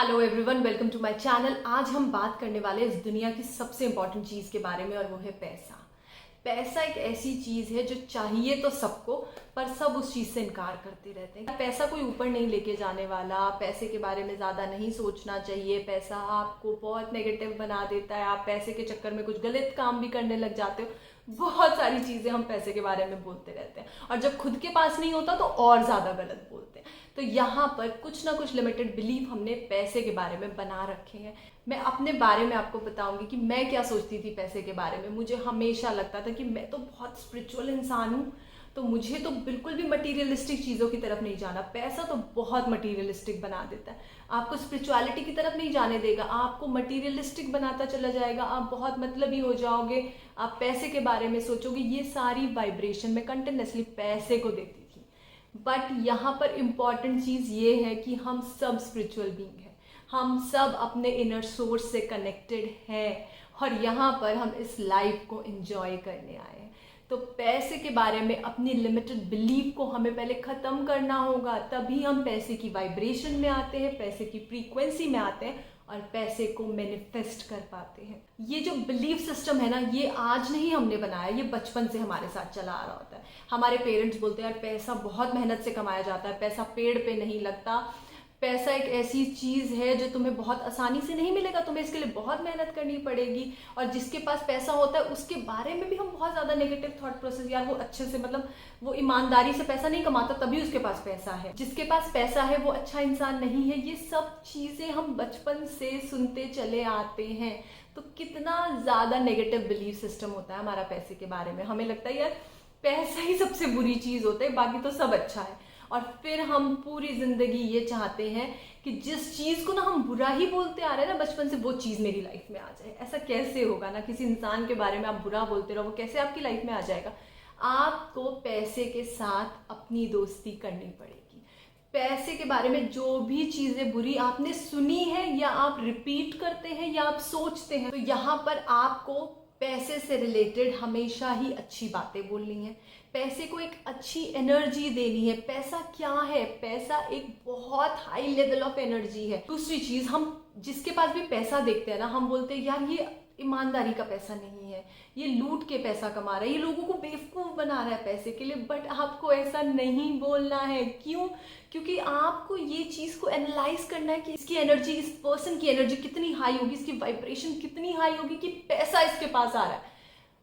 Hello everyone, welcome to my channel. आज हम बात करने वाले हैं इस दुनिया की सबसे इंपॉर्टेंट चीज़ के बारे में और वो है पैसा। पैसा एक ऐसी चीज़ है जो चाहिए तो सबको, पर सब उस चीज़ से इनकार करते रहते हैं। पैसा कोई ऊपर नहीं लेके जाने वाला, पैसे के बारे में ज़्यादा नहीं सोचना चाहिए। पैसा आपको बहुत नेगेटिव बना देता है, आप पैसे के चक्कर में कुछ गलत काम भी करने लग जाते हो। बहुत सारी चीज़ें हम पैसे के बारे में बोलते रहते हैं और जब खुद के पास नहीं होता तो और ज़्यादा गलत बोलते हैं। तो यहाँ पर कुछ ना कुछ लिमिटेड बिलीफ हमने पैसे के बारे में बना रखे हैं। मैं अपने बारे में आपको बताऊंगी कि मैं क्या सोचती थी पैसे के बारे में। मुझे हमेशा लगता था कि मैं तो बहुत स्पिरिचुअल इंसान हूँ, तो मुझे तो बिल्कुल भी मटीरियलिस्टिक चीज़ों की तरफ नहीं जाना। पैसा तो बहुत मटीरियलिस्टिक बना देता है, आपको स्पिरिचुअलिटी की तरफ नहीं जाने देगा, आपको मटीरियलिस्टिक बनाता चला जाएगा, आप बहुत मतलबी हो जाओगे, आप पैसे के बारे में सोचोगे। ये सारी वाइब्रेशन मैं कंटिन्यूसली पैसे को देती थी। बट यहाँ पर इम्पॉर्टेंट चीज़ ये है कि हम सब स्पिरिचुअल बीइंग हैं, हम सब अपने इनर सोर्स से कनेक्टेड हैं और यहाँ पर हम इस लाइफ को एंजॉय करने आए हैं। तो पैसे के बारे में अपनी लिमिटेड बिलीफ को हमें पहले ख़त्म करना होगा, तभी हम पैसे की वाइब्रेशन में आते हैं, पैसे की फ्रीक्वेंसी में आते हैं और पैसे को मैनिफेस्ट कर पाते हैं। ये जो बिलीफ सिस्टम है ना, ये आज नहीं हमने बनाया, ये बचपन से हमारे साथ चला आ रहा होता है। हमारे पेरेंट्स बोलते हैं यार पैसा बहुत मेहनत से कमाया जाता है, पैसा पेड़ पे नहीं लगता, पैसा एक ऐसी चीज़ है जो तुम्हें बहुत आसानी से नहीं मिलेगा, तुम्हें इसके लिए बहुत मेहनत करनी पड़ेगी। और जिसके पास पैसा होता है उसके बारे में भी हम बहुत ज़्यादा नेगेटिव थॉट प्रोसेस, यार वो अच्छे से मतलब वो ईमानदारी से पैसा नहीं कमाता तभी उसके पास पैसा है, जिसके पास पैसा है वो अच्छा इंसान नहीं है। ये सब चीज़ें हम बचपन से सुनते चले आते हैं। तो कितना ज़्यादा नेगेटिव बिलीफ सिस्टम होता है हमारा पैसे के बारे में। हमें लगता है यार पैसा ही सबसे बुरी चीज़ होता है, बाकी तो सब अच्छा है। और फिर हम पूरी जिंदगी ये चाहते हैं कि जिस चीज़ को ना हम बुरा ही बोलते आ रहे हैं ना बचपन से, वो चीज़ मेरी लाइफ में आ जाए। ऐसा कैसे होगा ना, किसी इंसान के बारे में आप बुरा बोलते रहो, वो कैसे आपकी लाइफ में आ जाएगा। आपको पैसे के साथ अपनी दोस्ती करनी पड़ेगी। पैसे के बारे में जो भी चीज़ें बुरी आपने सुनी है या आप रिपीट करते हैं या आप सोचते हैं, तो यहाँ पर आपको पैसे से रिलेटेड हमेशा ही अच्छी बातें बोलनी है, पैसे को एक अच्छी एनर्जी देनी है। पैसा क्या है? पैसा एक बहुत हाई लेवल ऑफ एनर्जी है। दूसरी चीज, हम जिसके पास भी पैसा देखते हैं ना, हम बोलते हैं यार ये ईमानदारी का पैसा नहीं है, ये लूट के पैसा कमा रहा है, ये लोगों को बेवकूफ बना रहा है पैसे के लिए। बट आपको ऐसा नहीं बोलना है। क्यों? क्योंकि आपको ये चीज को एनालाइज करना है कि इसकी एनर्जी, इस पर्सन की एनर्जी कितनी हाई होगी, इसकी वाइब्रेशन कितनी हाई होगी कि पैसा इसके पास आ रहा है।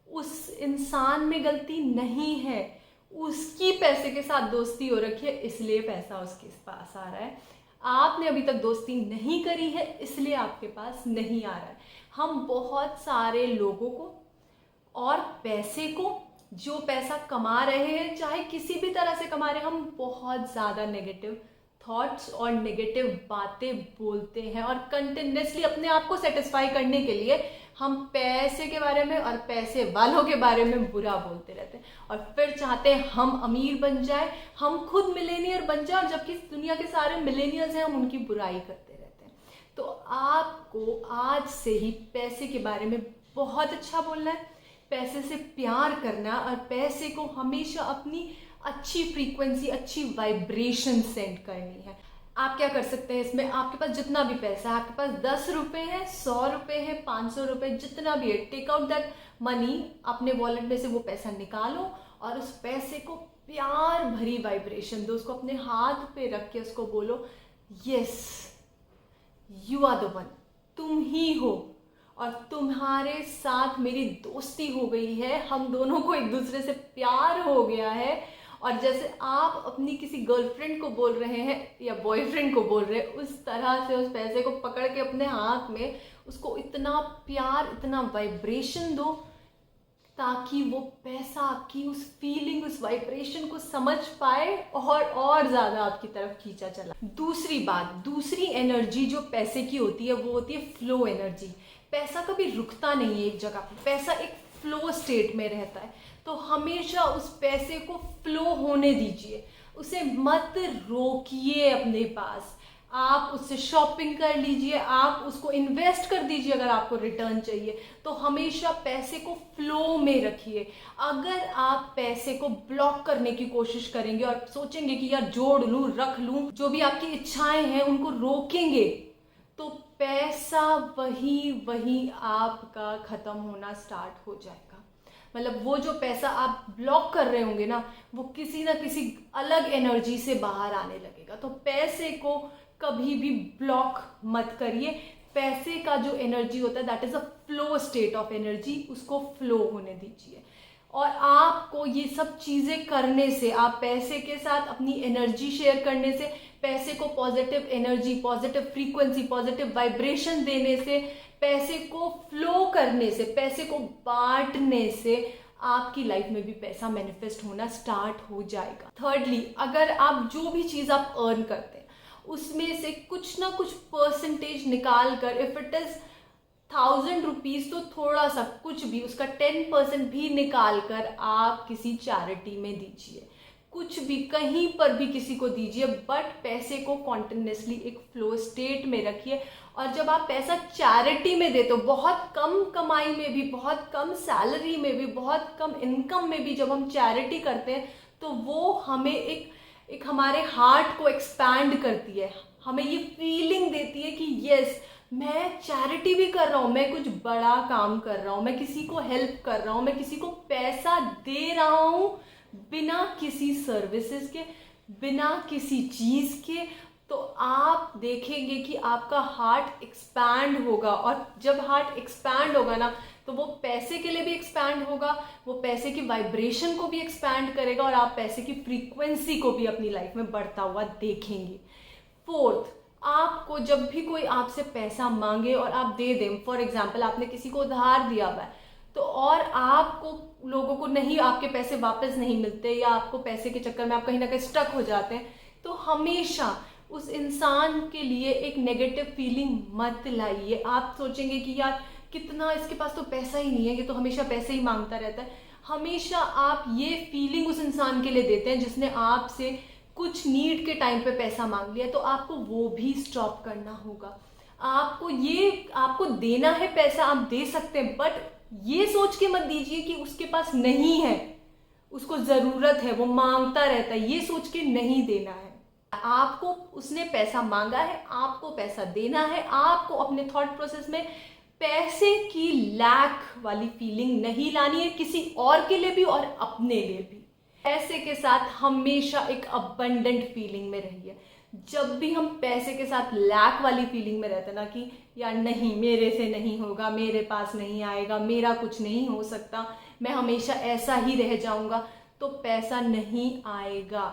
उस इंसान में गलती नहीं है, उसकी पैसे के साथ दोस्ती हो रखी है इसलिए पैसा उसके पास आ रहा है। आपने अभी तक दोस्ती नहीं करी है इसलिए आपके पास नहीं आ रहा है। हम बहुत सारे लोगों को और पैसे को, जो पैसा कमा रहे हैं चाहे किसी भी तरह से कमा रहे हैं, हम बहुत ज़्यादा नेगेटिव थॉट्स और नेगेटिव बातें बोलते हैं और कंटिन्यूसली अपने आप को सेटिस्फाई करने के लिए हम पैसे के बारे में और पैसे वालों के बारे में बुरा बोलते रहते हैं और फिर चाहते हैं हम अमीर बन जाए, हम खुद मिलेनियर बन जाए, और जबकि दुनिया के सारे मिलेनियर्स हैं हम उनकी बुराई करते रहते हैं। तो आपको आज से ही पैसे के बारे में बहुत अच्छा बोलना है, पैसे से प्यार करना और पैसे को हमेशा अपनी अच्छी फ्रीक्वेंसी, अच्छी वाइब्रेशन सेंड करनी है। आप क्या कर सकते हैं इसमें, आपके पास जितना भी पैसा है, आपके पास 10 रुपए है, 100 रुपए है, 500 रुपए, जितना भी है, टेक आउट दैट मनी, अपने वॉलेट में से वो पैसा निकालो और उस पैसे को प्यार भरी वाइब्रेशन दो। उसको अपने हाथ पे रख के उसको बोलो yes you are the one, तुम ही हो और तुम्हारे साथ मेरी दोस्ती हो गई है, हम दोनों को एक दूसरे से प्यार हो गया है। और जैसे आप अपनी किसी गर्लफ्रेंड को बोल रहे हैं या बॉयफ्रेंड को बोल रहे हैं, उस तरह से उस पैसे को पकड़ के अपने हाथ में उसको इतना प्यार, इतना वाइब्रेशन दो ताकि वो पैसा आपकी उस फीलिंग, उस वाइब्रेशन को समझ पाए और ज़्यादा आपकी तरफ खींचा चला। दूसरी बात, दूसरी एनर्जी जो पैसे की होती है वो होती है फ्लो एनर्जी। पैसा कभी रुकता नहीं है एक जगह पे, पैसा एक फ्लो स्टेट में रहता है। तो हमेशा उस पैसे को फ्लो होने दीजिए, उसे मत रोकिए अपने पास। आप उससे शॉपिंग कर लीजिए, आप उसको इन्वेस्ट कर दीजिए अगर आपको रिटर्न चाहिए। तो हमेशा पैसे को फ्लो में रखिए। अगर आप पैसे को ब्लॉक करने की कोशिश करेंगे और सोचेंगे कि यार जोड़ लूं, रख लूं, जो भी आपकी इच्छाएं हैं उनको रोकेंगे, तो पैसा वही वही आपका खत्म होना स्टार्ट हो जाएगा। मतलब वो जो पैसा आप ब्लॉक कर रहे होंगे ना, वो किसी ना किसी अलग एनर्जी से बाहर आने लगेगा। तो पैसे को कभी भी ब्लॉक मत करिए। पैसे का जो एनर्जी होता है that is a flow state of energy, उसको फ्लो होने दीजिए। और आपको ये सब चीजें करने से, आप पैसे के साथ अपनी एनर्जी शेयर करने से, पैसे को positive energy, positive frequency, positive vibration देने से, पैसे को फ्लो करने से, पैसे को बांटने से आपकी लाइफ में भी पैसा मैनिफेस्ट होना स्टार्ट हो जाएगा। थर्डली, अगर आप जो भी चीज आप अर्न करते हैं उसमें से कुछ ना कुछ परसेंटेज निकाल कर, इफ इट इज 1000 रुपीज, तो थोड़ा सा कुछ भी उसका 10% भी निकाल कर आप किसी चैरिटी में दीजिए। कुछ भी कहीं पर भी किसी को दीजिए, बट पैसे को कॉन्टिन्यूसली एक फ्लो स्टेट में रखिए। और जब आप पैसा चैरिटी में देते हो, बहुत कम कमाई में भी, बहुत कम सैलरी में भी, बहुत कम इनकम में भी जब हम चैरिटी करते हैं, तो वो हमें एक हमारे हार्ट को एक्सपैंड करती है। हमें ये फीलिंग देती है कि यस, मैं चैरिटी भी कर रहा हूँ, मैं कुछ बड़ा काम कर रहा हूँ, मैं किसी को हेल्प कर रहा हूँ, मैं किसी को पैसा दे रहा हूँ बिना किसी सर्विसेज के, बिना किसी चीज के। तो आप देखेंगे कि आपका हार्ट एक्सपैंड होगा। और जब हार्ट एक्सपैंड होगा ना, तो वो पैसे के लिए भी एक्सपैंड होगा, वो पैसे की वाइब्रेशन को भी एक्सपैंड करेगा, और आप पैसे की फ्रीक्वेंसी को भी अपनी लाइफ में बढ़ता हुआ देखेंगे। फोर्थ, आपको जब भी कोई आपसे पैसा मांगे और आप दे दें, फॉर एग्जाम्पल आपने किसी को उधार दिया हुआ है, तो और आपको लोगों को नहीं, आपके पैसे वापस नहीं मिलते, या आपको पैसे के चक्कर में आप कहीं ना कहीं स्टक हो जाते हैं, तो हमेशा उस इंसान के लिए एक नेगेटिव फीलिंग मत लाइए। आप सोचेंगे कि यार कितना, इसके पास तो पैसा ही नहीं है, ये तो हमेशा पैसे ही मांगता रहता है। हमेशा आप ये फीलिंग उस इंसान के लिए देते हैं जिसने आपसे कुछ नीड के टाइम पे पैसा मांग लिया, तो आपको वो भी स्टॉप करना होगा। आपको देना है पैसा, आप दे सकते हैं, बट ये सोच के मत दीजिए कि उसके पास नहीं है, उसको जरूरत है, वो मांगता रहता है, ये सोच के नहीं देना है। आपको, उसने पैसा मांगा है, आपको पैसा देना है। आपको अपने थॉट प्रोसेस में पैसे की लैक वाली फीलिंग नहीं लानी है, किसी और के लिए भी और अपने लिए भी। पैसे के साथ हमेशा एक अबंडेंट फीलिंग में रहिए। जब भी हम पैसे के साथ लैक वाली फीलिंग में रहते हैं ना, कि यार नहीं, मेरे से नहीं होगा, मेरे पास नहीं आएगा, मेरा कुछ नहीं हो सकता, मैं हमेशा ऐसा ही रह जाऊंगा, तो पैसा नहीं आएगा।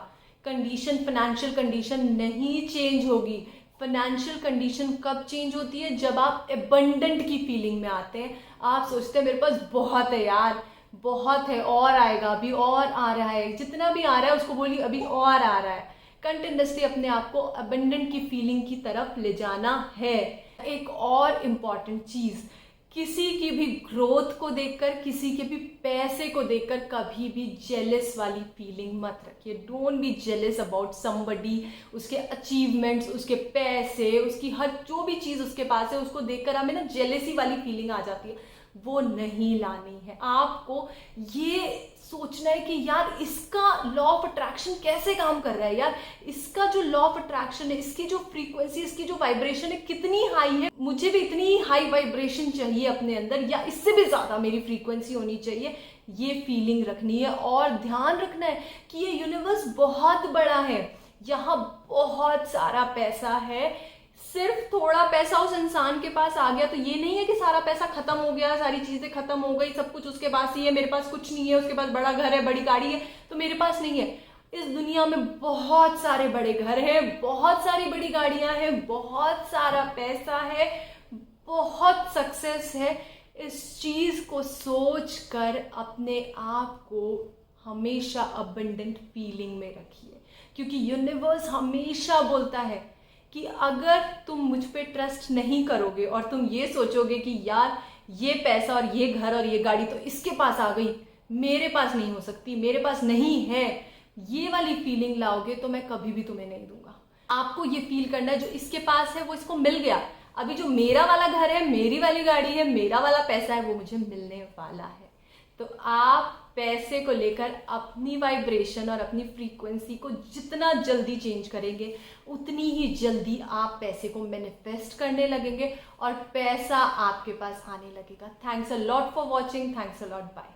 कंडीशन, फाइनेंशियल कंडीशन नहीं चेंज होगी। फाइनेंशियल कंडीशन कब चेंज होती है? जब आप एबंडेंट की फीलिंग में आते हैं। आप सोचते हैं मेरे पास बहुत है यार, बहुत है, और आएगा, अभी और आ रहा है, जितना भी आ रहा है उसको बोलिए अभी और आ रहा है। कंटिन्यूसली अपने आप को अबंडेंट की फीलिंग की तरफ ले जाना है। एक और इम्पॉर्टेंट चीज, किसी की भी ग्रोथ को देखकर, किसी के भी पैसे को देखकर कभी भी जेलस वाली फीलिंग मत रखिए। Don't be jealous about somebody, उसके अचीवमेंट्स, उसके पैसे, उसकी हर जो भी चीज उसके पास है, उसको देखकर हमें ना जेलसी वाली फीलिंग आ जाती है। वो नहीं लानी है। आपको ये सोचना है कि यार इसका लॉ ऑफ अट्रैक्शन कैसे काम कर रहा है, यार इसका जो लॉ ऑफ अट्रैक्शन है, इसकी जो फ्रीक्वेंसी, इसकी जो वाइब्रेशन है कितनी हाई है, मुझे भी इतनी हाई वाइब्रेशन चाहिए अपने अंदर, या इससे भी ज्यादा मेरी फ्रीक्वेंसी होनी चाहिए। ये फीलिंग रखनी है। और ध्यान रखना है कि ये यूनिवर्स बहुत बड़ा है, यहाँ बहुत सारा पैसा है। सिर्फ थोड़ा पैसा उस इंसान के पास आ गया तो ये नहीं है कि सारा पैसा खत्म हो गया, सारी चीजें खत्म हो गई, सब कुछ उसके पास ही है, मेरे पास कुछ नहीं है। उसके पास बड़ा घर है, बड़ी गाड़ी है, तो मेरे पास नहीं है। इस दुनिया में बहुत सारे बड़े घर हैं, बहुत सारी बड़ी गाड़ियां हैं, बहुत सारा पैसा है, बहुत सक्सेस है। इस चीज को सोच कर अपने आप को हमेशा अबंडेंट फीलिंग में रखिए, क्योंकि यूनिवर्स हमेशा बोलता है कि अगर तुम मुझ पे ट्रस्ट नहीं करोगे और तुम ये सोचोगे कि यार ये पैसा और ये घर और ये गाड़ी तो इसके पास आ गई, मेरे पास नहीं हो सकती, मेरे पास नहीं है, ये वाली फीलिंग लाओगे तो मैं कभी भी तुम्हें नहीं दूंगा। आपको ये फील करना है जो इसके पास है वो इसको मिल गया, अभी जो मेरा वाला घर है, मेरी वाली गाड़ी है, मेरा वाला पैसा है, वो मुझे मिलने वाला है। तो आप पैसे को लेकर अपनी वाइब्रेशन और अपनी फ्रीक्वेंसी को जितना जल्दी चेंज करेंगे उतनी ही जल्दी आप पैसे को मैनिफेस्ट करने लगेंगे और पैसा आपके पास आने लगेगा। Thanks a lot for watching. Thanks a lot. Bye.